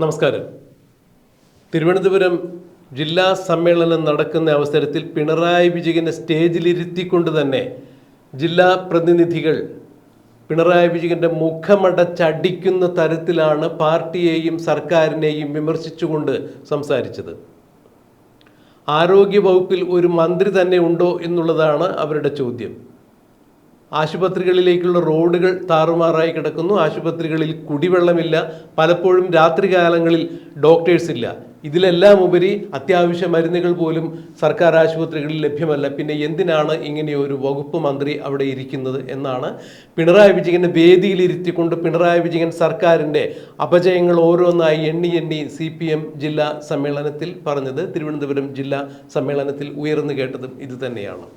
നമസ്കാരം. തിരുവനന്തപുരം ജില്ലാ സമ്മേളനം നടക്കുന്ന അവസരത്തിൽ പിണറായി വിജയനെ സ്റ്റേജിലിരുത്തിക്കൊണ്ട് തന്നെ ജില്ലാ പ്രതിനിധികൾ പിണറായി വിജയൻ്റെ മുഖമടച്ചടിക്കുന്ന തരത്തിലാണ് പാർട്ടിയെയും സർക്കാരിനെയും വിമർശിച്ചുകൊണ്ട് സംസാരിച്ചത്. ആരോഗ്യവകുപ്പിൽ ഒരു മന്ത്രി തന്നെ ഉണ്ടോ എന്നുള്ളതാണ് അവരുടെ ചോദ്യം. ആശുപത്രികളിലേക്കുള്ള റോഡുകൾ താറുമാറായി കിടക്കുന്നു. ആശുപത്രികളിൽ കുടിവെള്ളമില്ല. പലപ്പോഴും രാത്രികാലങ്ങളിൽ ഡോക്ടേഴ്സ് ഇല്ല. ഇതിലെല്ലാം ഉപരി അത്യാവശ്യ മരുന്നുകൾ പോലും സർക്കാർ ആശുപത്രികളിൽ ലഭ്യമല്ല. പിന്നെ എന്തിനാണ് ഇങ്ങനെയൊരു വകുപ്പ് മന്ത്രി അവിടെ ഇരിക്കുന്നത് എന്നാണ് പിണറായി വിജയനെ വേദിയിലിരുത്തിക്കൊണ്ട് പിണറായി വിജയൻ സർക്കാരിൻ്റെ അപജയങ്ങൾ ഓരോന്നായി എണ്ണി CPM ജില്ലാ സമ്മേളനത്തിൽ പറഞ്ഞത്. തിരുവനന്തപുരം ജില്ലാ സമ്മേളനത്തിൽ ഉയർന്നു കേട്ടതും ഇത് തന്നെയാണ്.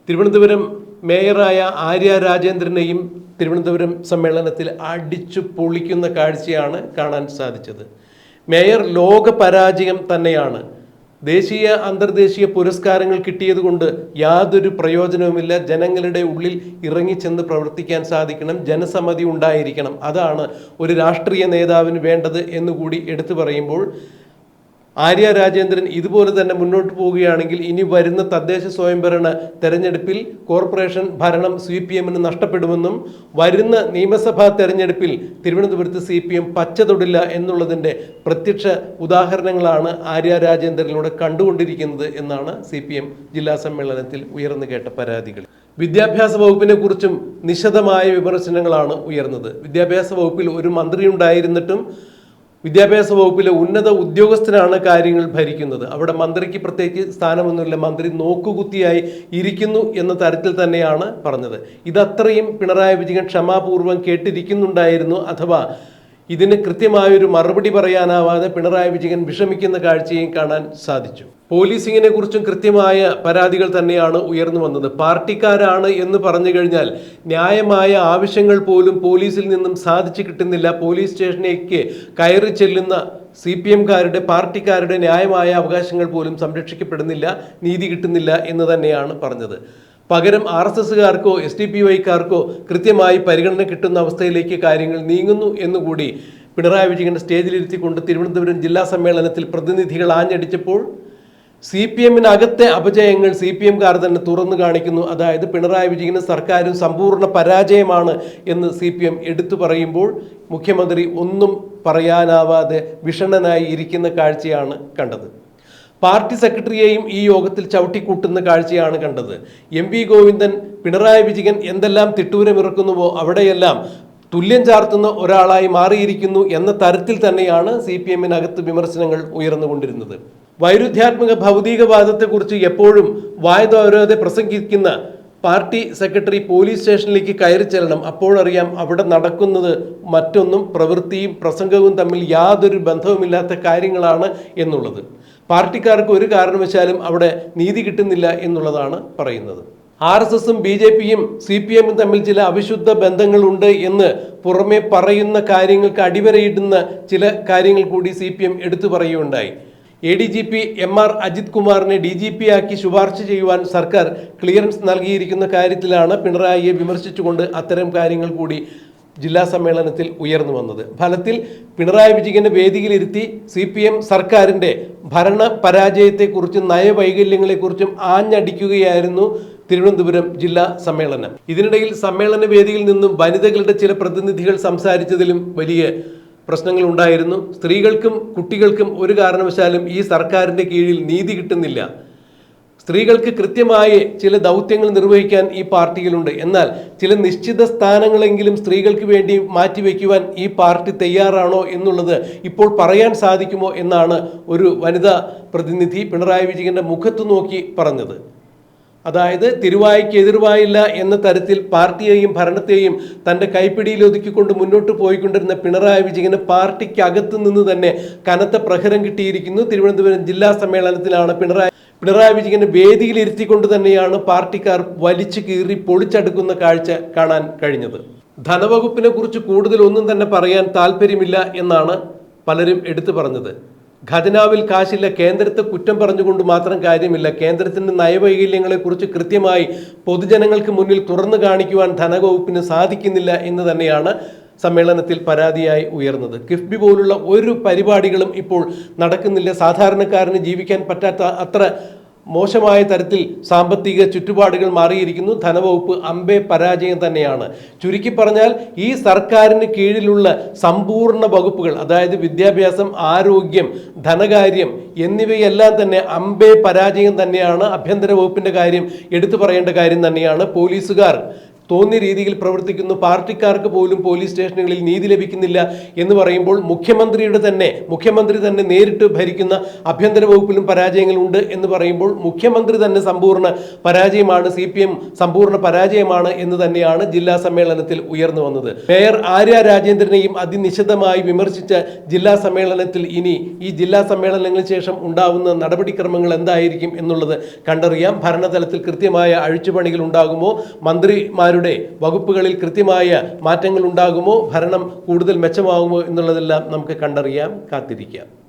തിരുവനന്തപുരം മേയറായ ആര്യ രാജേന്ദ്രനെയും തിരുവനന്തപുരം സമ്മേളനത്തിൽ അടിച്ചു പൊളിക്കുന്ന കാഴ്ചയാണ് കാണാൻ സാധിച്ചത്. മേയർ ലോക പരാജയം തന്നെയാണ്. ദേശീയ അന്തർദേശീയ പുരസ്കാരങ്ങൾ കിട്ടിയതുകൊണ്ട് യാതൊരു പ്രയോജനവുമില്ല. ജനങ്ങളുടെ ഉള്ളിൽ ഇറങ്ങിച്ചെന്ന് പ്രവർത്തിക്കാൻ സാധിക്കണം. ജനസമ്മതി ഉണ്ടായിരിക്കണം. അതാണ് ഒരു രാഷ്ട്രീയ നേതാവിന് വേണ്ടത് എന്നുകൂടി എടുത്തു പറയുമ്പോൾ ആര്യ രാജേന്ദ്രൻ ഇതുപോലെ തന്നെ മുന്നോട്ട് പോവുകയാണെങ്കിൽ ഇനി വരുന്ന തദ്ദേശ സ്വയംഭരണ തെരഞ്ഞെടുപ്പിൽ കോർപ്പറേഷൻ ഭരണം CPMന് നഷ്ടപ്പെടുമെന്നും വരുന്ന നിയമസഭാ തെരഞ്ഞെടുപ്പിൽ തിരുവനന്തപുരത്ത് CPM പച്ച തൊടില്ല എന്നുള്ളതിൻ്റെ പ്രത്യക്ഷ ഉദാഹരണങ്ങളാണ് ആര്യ രാജേന്ദ്രനിലൂടെ കണ്ടുകൊണ്ടിരിക്കുന്നത് എന്നാണ് CPM ജില്ലാ സമ്മേളനത്തിൽ ഉയർന്നു കേട്ട പരാതികൾ. വിദ്യാഭ്യാസ വകുപ്പിനെ കുറിച്ചും നിശിതമായ വിമർശനങ്ങളാണ് ഉയർന്നത്. വിദ്യാഭ്യാസ വകുപ്പിൽ ഒരു മന്ത്രി ഉണ്ടായിരുന്നിട്ടും വിദ്യാഭ്യാസ വകുപ്പിലെ ഉന്നത ഉദ്യോഗസ്ഥരാണ് കാര്യങ്ങൾ ഭരിക്കുന്നത്. അവിടെ മന്ത്രിക്ക് പ്രത്യേകിച്ച് സ്ഥാനമൊന്നുമില്ല. മന്ത്രി നോക്കുകുത്തിയായി ഇരിക്കുന്നു എന്ന തരത്തിൽ തന്നെയാണ് പറഞ്ഞത്. ഇതത്രയും പിണറായി വിജയൻ ക്ഷമാപൂർവ്വം കേട്ടിരിക്കുന്നുണ്ടായിരുന്നു. അഥവാ ഇതിന് കൃത്യമായൊരു മറുപടി പറയാനാവാതെ പിണറായി വിജയൻ വിഷമിക്കുന്ന കാഴ്ചയും കാണാൻ സാധിച്ചു. പോലീസിങ്ങിനെ കുറിച്ചും കൃത്യമായ പരാതികൾ തന്നെയാണ് ഉയർന്നു വന്നത്. പാർട്ടിക്കാരാണ് എന്ന് പറഞ്ഞു കഴിഞ്ഞാൽ ന്യായമായ ആവശ്യങ്ങൾ പോലും പോലീസിൽ നിന്നും സാധിച്ചു കിട്ടുന്നില്ല. പോലീസ് സ്റ്റേഷനിലേക്ക് കയറി ചെല്ലുന്ന CPMകാരുടെ പാർട്ടിക്കാരുടെ ന്യായമായ അവകാശങ്ങൾ പോലും സംരക്ഷിക്കപ്പെടുന്നില്ല, നീതി കിട്ടുന്നില്ല എന്ന് തന്നെയാണ് പറഞ്ഞത്. പകരം RSSകാർക്കോ SDPIക്കാർക്കോ കൃത്യമായി പരിഗണന കിട്ടുന്ന അവസ്ഥയിലേക്ക് കാര്യങ്ങൾ നീങ്ങുന്നു എന്നുകൂടി പിണറായി വിജയൻ സ്റ്റേജിലിരുത്തിക്കൊണ്ട് തിരുവനന്തപുരം ജില്ലാ സമ്മേളനത്തിൽ പ്രതിനിധികൾ ആഞ്ഞടിച്ചപ്പോൾ CPMനകത്തെ അപജയങ്ങൾ CPMകാർ തന്നെ തുറന്നു കാണിക്കുന്നു. അതായത് പിണറായി വിജയനും സർക്കാരും സമ്പൂർണ്ണ പരാജയമാണ് എന്ന് CPM എടുത്തു പറയുമ്പോൾ മുഖ്യമന്ത്രി ഒന്നും പറയാനാവാതെ വിഷണ്ണനായി ഇരിക്കുന്ന കാഴ്ചയാണ് കണ്ടത്. പാർട്ടി സെക്രട്ടറിയെയും ഈ യോഗത്തിൽ ചവിട്ടിക്കൂട്ടുന്ന കാഴ്ചയാണ് കണ്ടത്. MP ഗോവിന്ദൻ പിണറായി വിജയൻ എന്തെല്ലാം തിട്ടൂരമിറക്കുന്നുവോ അവിടെയെല്ലാം തുല്യം ചാർത്തുന്ന ഒരാളായി മാറിയിരിക്കുന്നു എന്ന തരത്തിൽ തന്നെയാണ് CPMനകത്ത് വിമർശനങ്ങൾ ഉയർന്നുകൊണ്ടിരുന്നത്. വൈരുദ്ധ്യാത്മക ഭൗതികവാദത്തെക്കുറിച്ച് എപ്പോഴും വായതോരാതെ പ്രസംഗിക്കുന്ന പാർട്ടി സെക്രട്ടറി പോലീസ് സ്റ്റേഷനിലേക്ക് കയറി ചെല്ലണം. അപ്പോഴറിയാം അവിടെ നടക്കുന്നത് മറ്റൊന്നും പ്രവൃത്തിയും പ്രസംഗവും തമ്മിൽ യാതൊരു ബന്ധവുമില്ലാത്ത കാര്യങ്ങളാണ് എന്നുള്ളത്. പാർട്ടിക്കാർക്ക് ഒരു കാരണവശാലും അവിടെ നീതി കിട്ടുന്നില്ല എന്നുള്ളതാണ് പറയുന്നത്. RSSും BJPയും CPMും തമ്മിൽ ചില അവിശുദ്ധ ബന്ധങ്ങളുണ്ട് എന്ന് പുറമെ പറയുന്ന കാര്യങ്ങൾക്ക് അടിവരയിടുന്ന ചില കാര്യങ്ങൾ കൂടി CPM എടുത്തു പറയുകയുണ്ടായി. ADGP MR അജിത് കുമാറിനെ DGP ആക്കി ശുപാർശ ചെയ്യുവാൻ സർക്കാർ ക്ലിയറൻസ് നൽകിയിരിക്കുന്ന കാര്യത്തിലാണ് പിണറായിയെ വിമർശിച്ചുകൊണ്ട് അത്തരം കാര്യങ്ങൾ കൂടി ജില്ലാ സമ്മേളനത്തിൽ ഉയർന്നു വന്നത്. ഫലത്തിൽ പിണറായി വിജയനെ വേദിയിലിരുത്തി CPM സർക്കാരിൻ്റെ ഭരണ പരാജയത്തെക്കുറിച്ചും നയവൈകല്യങ്ങളെക്കുറിച്ചും ആഞ്ഞടിക്കുകയായിരുന്നു തിരുവനന്തപുരം ജില്ലാ സമ്മേളനം. ഇതിനിടയിൽ സമ്മേളന വേദിയിൽ നിന്നും വനിതകളുടെ ചില പ്രതിനിധികൾ സംസാരിച്ചതിലും വലിയ പ്രശ്നങ്ങൾ ഉണ്ടായിരുന്നു. സ്ത്രീകൾക്കും കുട്ടികൾക്കും ഒരു കാരണവശാലും ഈ സർക്കാരിൻ്റെ കീഴിൽ നീതി കിട്ടുന്നില്ല. സ്ത്രീകൾക്ക് കൃത്യമായ ചില ദൗത്യങ്ങൾ നിർവഹിക്കാൻ ഈ പാർട്ടിയിലുണ്ട്. എന്നാൽ ചില നിശ്ചിത സ്ഥാനങ്ങളെങ്കിലും സ്ത്രീകൾക്ക് വേണ്ടി മാറ്റിവെക്കുവാൻ ഈ പാർട്ടി തയ്യാറാണോ എന്നുള്ളത് ഇപ്പോൾ പറയാൻ സാധിക്കുമോ എന്നാണ് ഒരു വനിതാ പ്രതിനിധി പിണറായി വിജയൻ്റെ മുഖത്ത് നോക്കി പറഞ്ഞത്. അതായത് തിരുവായ്ക്ക് എതിർവായില്ല എന്ന തരത്തിൽ പാർട്ടിയെയും ഭരണത്തെയും തൻ്റെ കൈപ്പിടിയിൽ ഒതുക്കിക്കൊണ്ട് മുന്നോട്ട് പോയിക്കൊണ്ടിരുന്ന പിണറായി വിജയന് പാർട്ടിക്കകത്ത് നിന്ന് തന്നെ കനത്ത പ്രഹരം കിട്ടിയിരിക്കുന്നു. തിരുവനന്തപുരം ജില്ലാ സമ്മേളനത്തിലാണ് പിണറായി വിജയനെ വേദിയിലിരുത്തിക്കൊണ്ട് തന്നെയാണ് പാർട്ടിക്കാർ വലിച്ചു കീറി പൊളിച്ചടുക്കുന്ന കാഴ്ച കാണാൻ കഴിഞ്ഞത്. ധനവകുപ്പിനെ കുറിച്ച് കൂടുതൽ ഒന്നും തന്നെ പറയാൻ താല്പര്യമില്ല എന്നാണ് പലരും എടുത്തു പറഞ്ഞത്. ഖജനാവിൽ കാശില്ല, കേന്ദ്രത്തെ കുറ്റം പറഞ്ഞുകൊണ്ട് മാത്രം കാര്യമില്ല. കേന്ദ്രത്തിൻ്റെ നയവൈകല്യങ്ങളെക്കുറിച്ച് കൃത്യമായി പൊതുജനങ്ങൾക്ക് മുന്നിൽ തുറന്നു കാണിക്കുവാൻ ധനവകുപ്പിന് സാധിക്കുന്നില്ല എന്ന് തന്നെയാണ് സമ്മേളനത്തിൽ പരാതിയായി ഉയർന്നത്. കിഫ്ബി പോലുള്ള ഒരു പരിപാടികളും ഇപ്പോൾ നടക്കുന്നില്ല. സാധാരണക്കാരന് ജീവിക്കാൻ പറ്റാത്ത അത്ര മോശമായ തരത്തിൽ സാമ്പത്തിക ചുറ്റുപാടുകൾ മാറിയിരിക്കുന്നു. ധനവകുപ്പ് അമ്പേ പരാജയം തന്നെയാണ്. ചുരുക്കി പറഞ്ഞാൽ ഈ സർക്കാരിന് കീഴിലുള്ള സമ്പൂർണ്ണ വകുപ്പുകൾ, അതായത് വിദ്യാഭ്യാസം, ആരോഗ്യം, ധനകാര്യം എന്നിവയെല്ലാം തന്നെ അമ്പേ പരാജയം തന്നെയാണ്. ആഭ്യന്തര വകുപ്പിന്റെ കാര്യം എടുത്തു പറയേണ്ട കാര്യം തന്നെയാണ്. പോലീസുകാർ തോന്നിയ രീതിയിൽ പ്രവർത്തിക്കുന്നു. പാർട്ടിക്കാർക്ക് പോലും പോലീസ് സ്റ്റേഷനുകളിൽ നീതി ലഭിക്കുന്നില്ല എന്ന് പറയുമ്പോൾ മുഖ്യമന്ത്രി തന്നെ നേരിട്ട് ഭരിക്കുന്ന ആഭ്യന്തര വകുപ്പിലും പരാജയങ്ങളുണ്ട് എന്ന് പറയുമ്പോൾ മുഖ്യമന്ത്രി തന്നെ സമ്പൂർണ്ണ പരാജയമാണ്, CPM സമ്പൂർണ്ണ പരാജയമാണ് എന്ന് തന്നെയാണ് ജില്ലാ സമ്മേളനത്തിൽ ഉയർന്നു വന്നത്. മേയർ ആര്യ രാജേന്ദ്രനെയും അതിനിശിതമായി വിമർശിച്ച ജില്ലാ സമ്മേളനത്തിൽ ഇനി ഈ ജില്ലാ സമ്മേളനങ്ങൾക്ക് ശേഷം ഉണ്ടാവുന്ന നടപടിക്രമങ്ങൾ എന്തായിരിക്കും എന്നുള്ളത് കണ്ടറിയാം. ഭരണതലത്തിൽ കൃത്യമായ അഴിച്ചുപണികൾ ഉണ്ടാകുമോ? മന്ത്രിമാർ വകുപ്പുകളിൽ കൃത്യമായ മാറ്റങ്ങൾ ഉണ്ടാകുമോ? ഭരണം കൂടുതൽ മെച്ചമാകുമോ എന്നുള്ളതെല്ലാം നമുക്ക് കണ്ടറിയാം, കാത്തിരിക്കാം.